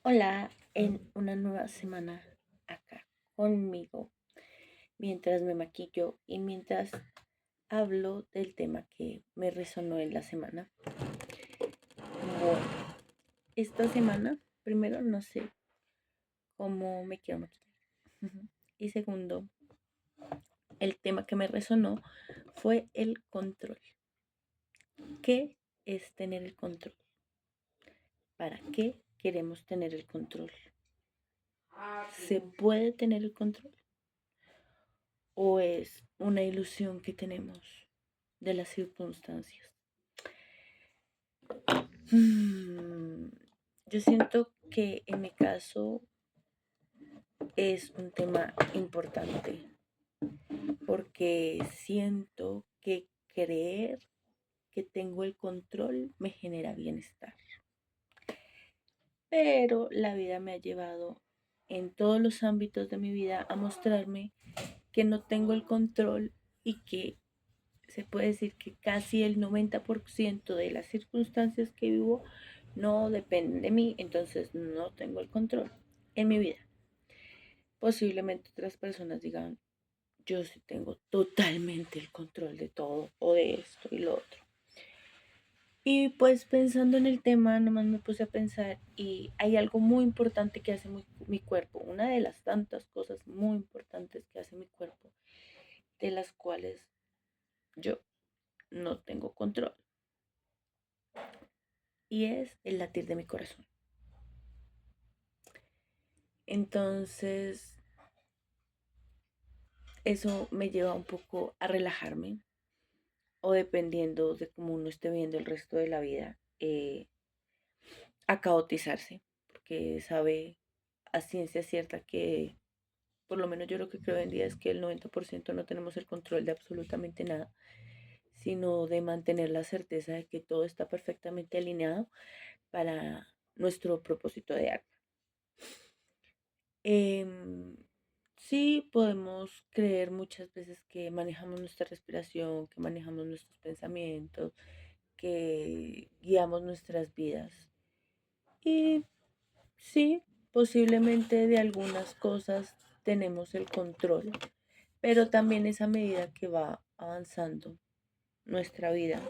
Hola, en una nueva semana acá conmigo, mientras me maquillo y mientras hablo del tema que me resonó en la semana. Bueno, esta semana, primero, no sé cómo me quiero maquillar. Y segundo, el tema que me resonó fue el control. ¿Qué es tener el control? ¿Para qué queremos tener el control? ¿Se puede tener el control? ¿O es una ilusión que tenemos de las circunstancias? Mm, Yo siento que en mi caso es un tema importante porque siento que creer que tengo el control me genera bienestar. Pero la vida me ha llevado en todos los ámbitos de mi vida a mostrarme que no tengo el control y que se puede decir que casi el 90% de las circunstancias que vivo no dependen de mí, entonces no tengo el control en mi vida. Posiblemente otras personas digan, yo sí tengo totalmente el control de todo o de esto y lo otro. Y pues pensando en el tema, nomás me puse a pensar y hay algo muy importante que hace mi cuerpo, una de las tantas cosas muy importantes que hace mi cuerpo, de las cuales yo no tengo control. Y es el latir de mi corazón. Entonces, eso me lleva un poco a relajarme o dependiendo de cómo uno esté viendo el resto de la vida, a caotizarse, porque sabe a ciencia cierta que, por lo menos yo lo que creo hoy en día es que el 90% no tenemos el control de absolutamente nada, sino de mantener la certeza de que todo está perfectamente alineado para nuestro propósito de alma. Em, sí, podemos creer muchas veces que manejamos nuestra respiración, que manejamos nuestros pensamientos, que guiamos nuestras vidas. Y sí, posiblemente de algunas cosas tenemos el control, pero también es a medida que va avanzando nuestra vida,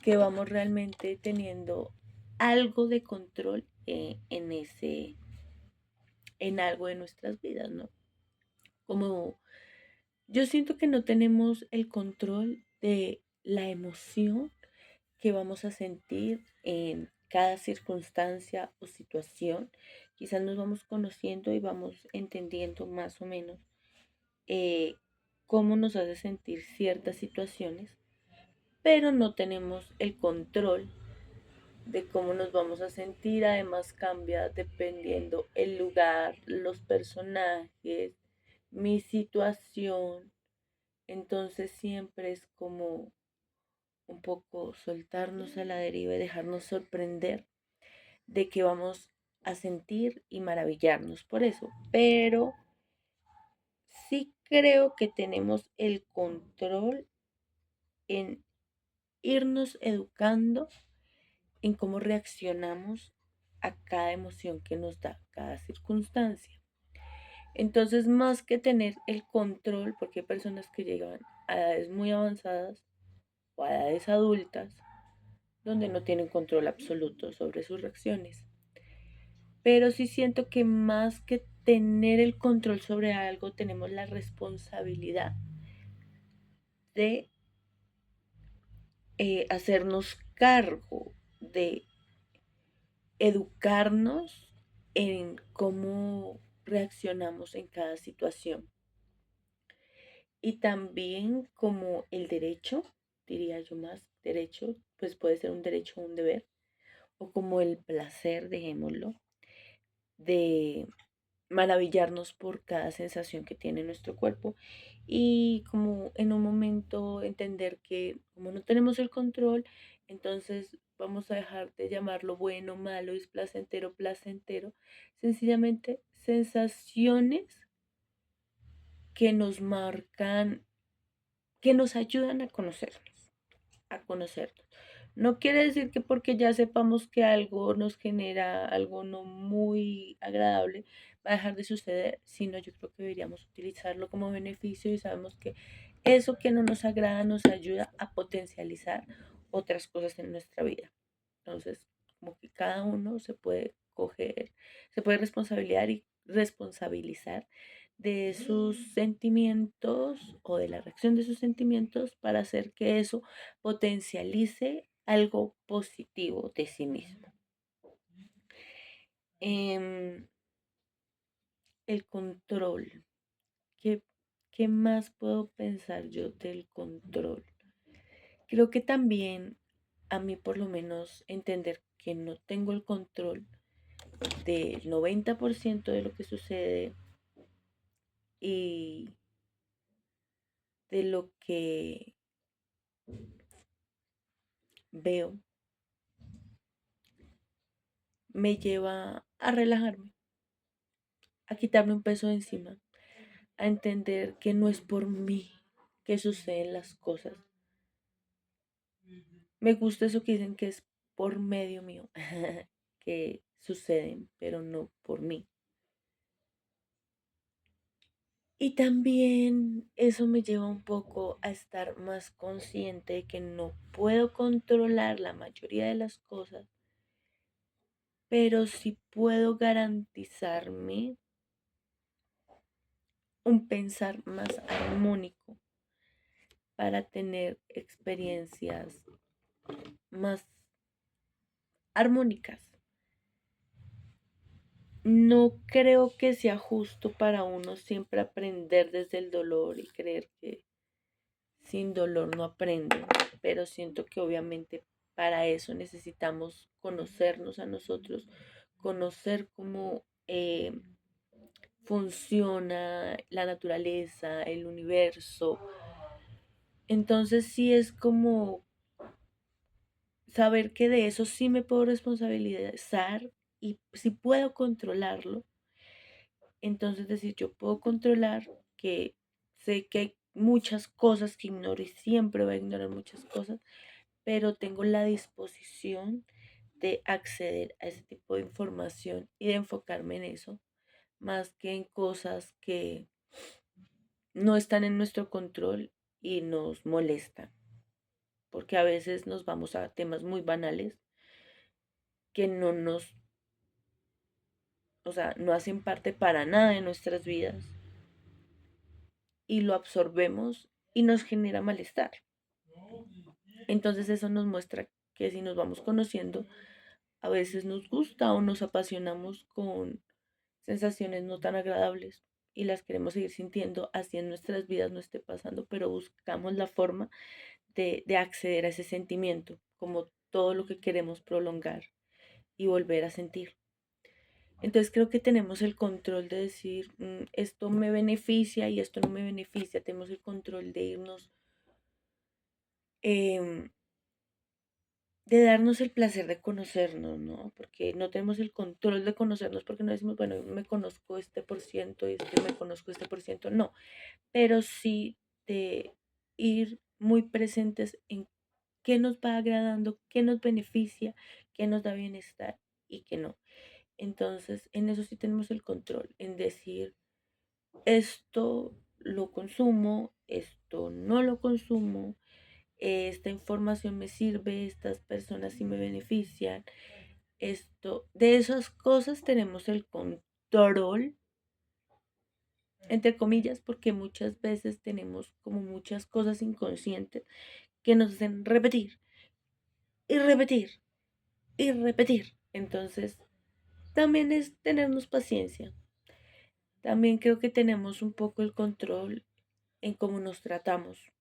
que vamos realmente teniendo algo de control en algo de nuestras vidas, ¿no? Como yo siento que no tenemos el control de la emoción que vamos a sentir en cada circunstancia o situación. Quizás nos vamos conociendo y vamos entendiendo más o menos eh, cómo nos hace sentir ciertas situaciones, pero no tenemos el control de cómo nos vamos a sentir. Además cambia dependiendo el lugar, los personajes, mi situación. Entonces siempre es como un poco soltarnos a la deriva y dejarnos sorprender de que vamos a sentir y maravillarnos por eso. Pero sí creo que tenemos el control en irnos educando en cómo reaccionamos a cada emoción que nos da cada circunstancia. Entonces, más que tener el control, porque hay personas que llegan a edades muy avanzadas o a edades adultas donde no tienen control absoluto sobre sus reacciones. Pero sí siento que más que tener el control sobre algo, tenemos la responsabilidad de hacernos cargo, de educarnos en cómo reaccionamos en cada situación. Y también como el derecho, diría yo más, derecho, pues puede ser un derecho o un deber, o como el placer, dejémoslo, de maravillarnos por cada sensación que tiene nuestro cuerpo y como en un momento entender que como no tenemos el control, entonces vamos a dejar de llamarlo bueno, malo, displacentero, placentero, sencillamente sensaciones que nos marcan, que nos ayudan a conocernos, a conocernos. No quiere decir que porque ya sepamos que algo nos genera algo no muy agradable, va a dejar de suceder, sino yo creo que deberíamos utilizarlo como beneficio y sabemos que eso que no nos agrada nos ayuda a potencializar otras cosas en nuestra vida. Entonces, como que cada uno se puede coger, se puede responsabilizar de sus sentimientos o de la reacción de sus sentimientos para hacer que eso potencialice algo positivo de sí mismo. Em, el control. ¿Qué, ¿Qué más puedo pensar yo del control? Creo que también a mí por lo menos entender que no tengo el control del 90% de lo que sucede y de lo que veo me lleva a relajarme, a quitarme un peso de encima, a entender que no es por mí que suceden las cosas. Me gusta eso que dicen que es por medio mío que suceden, pero no por mí. Y también eso me lleva un poco a estar más consciente de que no puedo controlar la mayoría de las cosas, pero sí puedo garantizarme un pensar más armónico para tener experiencias más armónicas. No creo que sea justo para uno siempre aprender desde el dolor y creer que sin dolor no aprende, pero siento que obviamente para eso necesitamos conocernos a nosotros, conocer cómo funciona la naturaleza, el universo. Entonces sí es como saber que de eso sí me puedo responsabilizar y si puedo controlarlo, entonces decir yo puedo controlar que sé que hay muchas cosas que ignoro y siempre voy a ignorar muchas cosas, pero tengo la disposición de acceder a ese tipo de información y de enfocarme en eso, más que en cosas que no están en nuestro control y nos molestan, porque a veces nos vamos a temas muy banales que no nos, o sea, no hacen parte para nada de nuestras vidas y lo absorbemos y nos genera malestar. Entonces eso nos muestra que si nos vamos conociendo, a veces nos gusta o nos apasionamos con sensaciones no tan agradables y las queremos seguir sintiendo, así en nuestras vidas no esté pasando, pero buscamos la forma de acceder a ese sentimiento, como todo lo que queremos prolongar y volver a sentir. Entonces creo que tenemos el control de decir, esto me beneficia y esto no me beneficia. Tenemos el control de irnos, em, de darnos el placer de conocernos, ¿no? Porque no tenemos el control de conocernos porque no decimos, bueno, me conozco este por ciento y este me conozco este por ciento. No, pero sí de ir muy presentes en qué nos va agradando, qué nos beneficia, qué nos da bienestar y qué no. Entonces, en eso sí tenemos el control, en decir, esto lo consumo, esto no lo consumo, esta información me sirve, estas personas sí me benefician, esto, de esas cosas tenemos el control, entre comillas, porque muchas veces tenemos como muchas cosas inconscientes que nos hacen repetir y repetir y repetir. Entonces, también es tenernos paciencia. También creo que tenemos un poco el control en cómo nos tratamos,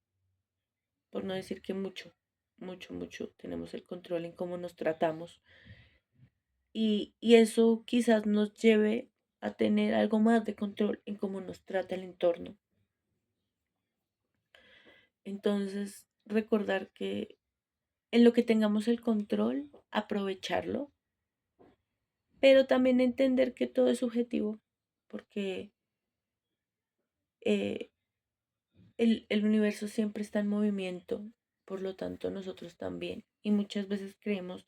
por no decir que mucho tenemos el control en cómo nos tratamos. Y eso quizás nos lleve a tener algo más de control en cómo nos trata el entorno. Entonces, recordar que en lo que tengamos el control, aprovecharlo, pero también entender que todo es subjetivo, porque eh, el universo siempre está en movimiento, por lo tanto nosotros también, y muchas veces creemos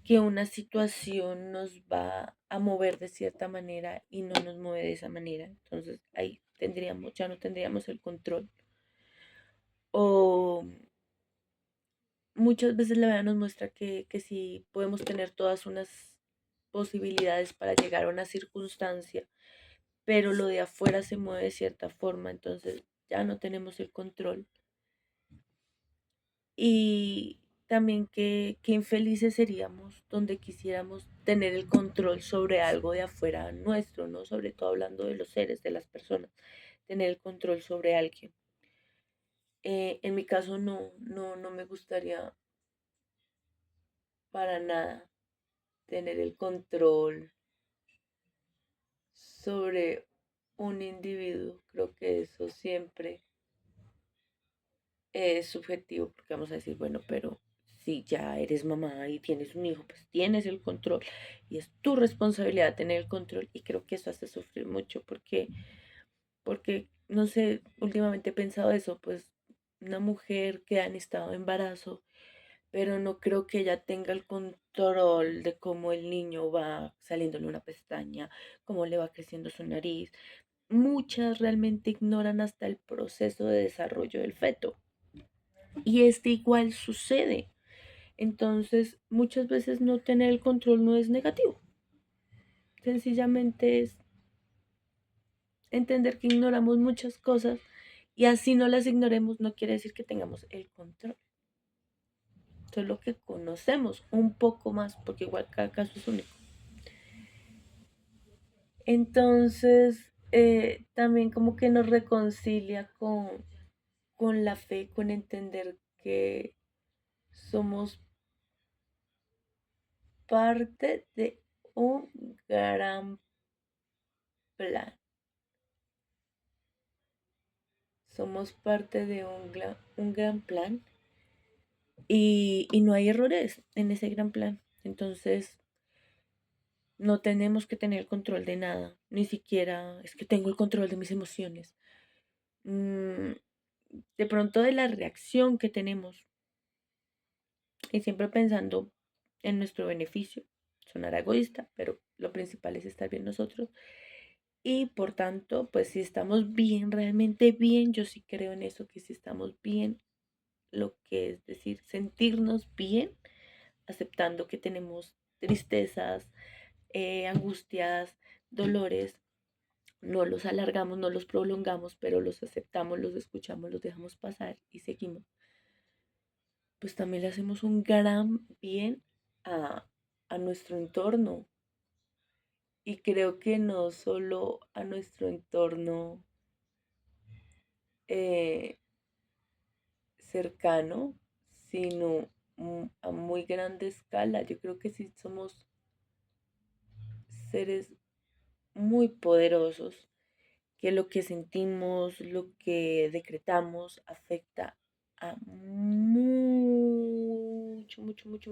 que una situación nos va a mover de cierta manera y no nos mueve de esa manera. Entonces ahí ya no tendríamos el control. O muchas veces la vida nos muestra que sí podemos tener todas unas posibilidades para llegar a una circunstancia, pero lo de afuera se mueve de cierta forma, entonces ya no tenemos el control. Y también que infelices seríamos donde quisiéramos tener el control sobre algo de afuera nuestro, ¿no? Sobre todo hablando de los seres, de las personas, tener el control sobre alguien. En mi caso no me gustaría para nada tener el control sobre un individuo. Creo que eso siempre es subjetivo porque vamos a decir, bueno, pero si ya eres mamá y tienes un hijo, pues tienes el control y es tu responsabilidad tener el control y creo que eso hace sufrir mucho porque no sé, últimamente he pensado eso, pues una mujer que ha en estado de embarazo, pero no creo que ella tenga el control de cómo el niño va saliéndole una pestaña, cómo le va creciendo su nariz. Muchas realmente ignoran hasta el proceso de desarrollo del feto. Y este igual sucede. Entonces, muchas veces no tener el control no es negativo. Sencillamente es entender que ignoramos muchas cosas y así no las ignoremos no quiere decir que tengamos el control. Solo que conocemos un poco más porque igual cada caso es único. Entonces, también como que nos reconcilia con la fe, con entender que somos parte de un gran plan. Somos parte de un gran plan y no hay errores en ese gran plan. Entonces, no tenemos que tener el control de nada, ni siquiera es que tengo el control de mis emociones. Mm, de pronto de la reacción que tenemos y siempre pensando en nuestro beneficio. Sonar egoísta, pero lo principal es estar bien nosotros. Y por tanto, pues si estamos bien, realmente bien, yo sí creo en eso, que si estamos bien, lo que es decir, sentirnos bien, aceptando que tenemos tristezas, angustias, dolores, no los alargamos, no los prolongamos, pero los aceptamos, los escuchamos, los dejamos pasar y seguimos. Pues también le hacemos un gran bien a nuestro entorno. Y creo que no solo a nuestro entorno eh, cercano, sino a muy grande escala. Yo creo que sí somos seres muy poderosos, que lo que sentimos, lo que decretamos afecta a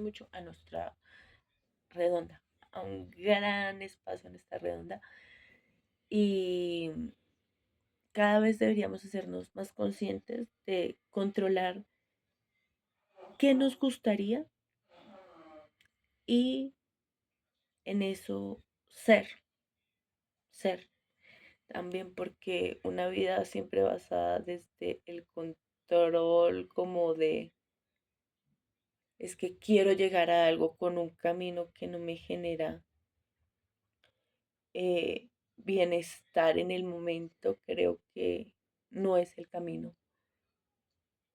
mucho a nuestra redonda, a un gran espacio en esta redonda. Y cada vez deberíamos hacernos más conscientes de controlar qué nos gustaría y en eso ser, ser. También porque una vida siempre basada desde el control como de es que quiero llegar a algo con un camino que no me genera bienestar en el momento, creo que no es el camino.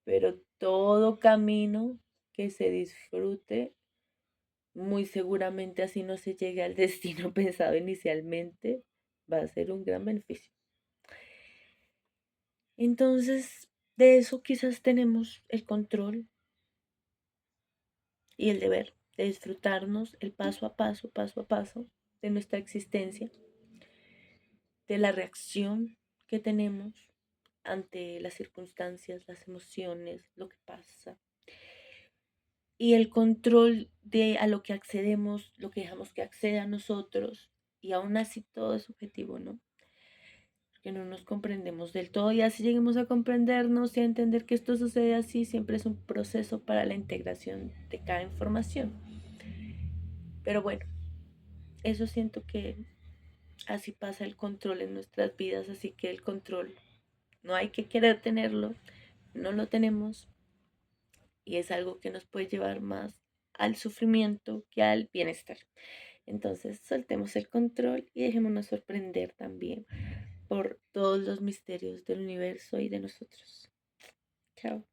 Pero todo camino que se disfrute, muy seguramente así no se llegue al destino pensado inicialmente, va a ser un gran beneficio. Entonces, de eso quizás tenemos el control y el deber de disfrutarnos el paso a paso de nuestra existencia, de la reacción que tenemos ante las circunstancias, las emociones, lo que pasa. Y el control de a lo que accedemos, lo que dejamos que acceda a nosotros. Y aún así todo es subjetivo, ¿no? Porque porque no nos comprendemos del todo y así lleguemos a comprendernos y a entender que esto sucede así, siempre es un proceso para la integración de cada información. Pero bueno, eso siento que así pasa el control en nuestras vidas, así que el control no hay que querer tenerlo, no lo tenemos y es algo que nos puede llevar más al sufrimiento que al bienestar. Entonces soltemos el control y dejémonos sorprender también por todos los misterios del universo y de nosotros. Chao.